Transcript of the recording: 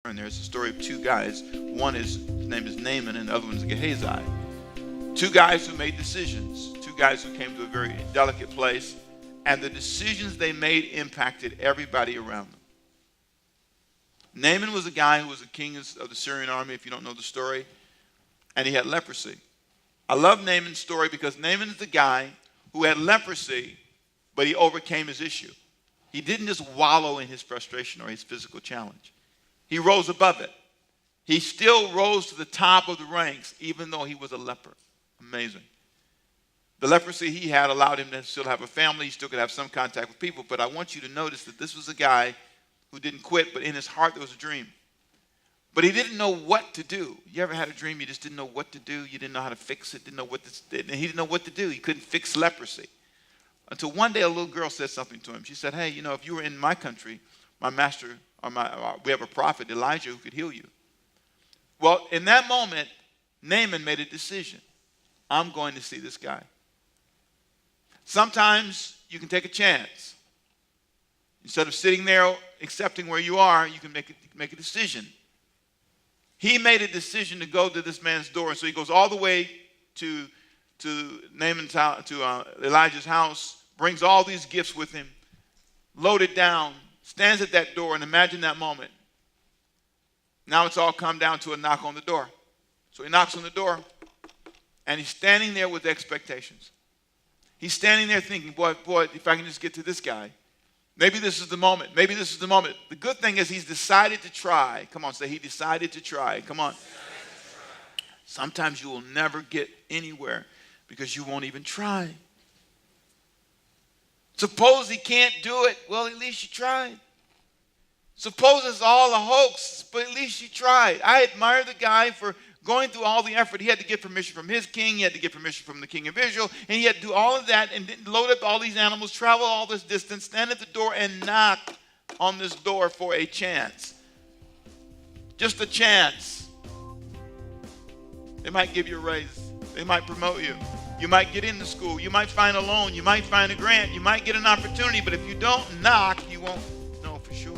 And there's a story of two guys. His name is Naaman, and the other one is Gehazi. Two guys who made decisions. Two guys who came to a very delicate place, and the decisions they made impacted everybody around them. Naaman was a guy who was a king of the Syrian army, if you don't know the story, and he had leprosy. I love Naaman's story because Naaman is the guy who had leprosy, but he overcame his issue. He didn't just wallow in his frustration or his physical challenge. He rose above it. He still rose to the top of the ranks, even though he was a leper. Amazing. The leprosy he had allowed him to still have a family. He still could have some contact with people. But I want you to notice that this was a guy who didn't quit, but in his heart there was a dream. But he didn't know what to do. You ever had a dream you just didn't know what to do? You didn't know how to fix it, he didn't know what to do. He couldn't fix leprosy. Until one day a little girl said something to him. She said, hey, if you were in my country, my master, we have a prophet, Elijah, who could heal you. Well, in that moment, Naaman made a decision. I'm going to see this guy. Sometimes you can take a chance. Instead of sitting there accepting where you are, you can make a decision. He made a decision to go to this man's door. So he goes all the way to Naaman's house, to Elijah's house, brings all these gifts with him, loaded down, stands at that door, and imagine that moment. Now it's all come down to a knock on the door. So he knocks on the door, and he's standing there with expectations. He's standing there thinking, boy, if I can just get to this guy. Maybe this is the moment. Maybe this is the moment. The good thing is he's decided to try. Come on, say he decided to try. Come on. Sometimes you will never get anywhere because you won't even try. Suppose he can't do it. Well, at least you tried. Suppose it's all a hoax, but at least you tried. I admire the guy for going through all the effort. He had to get permission from his king. He had to get permission from the king of Israel. And he had to do all of that and load up all these animals, travel all this distance, stand at the door and knock on this door for a chance. Just a chance. They might give you a raise. They might promote you. You might get into school. You might find a loan. You might find a grant. You might get an opportunity. But if you don't knock, you won't know for sure.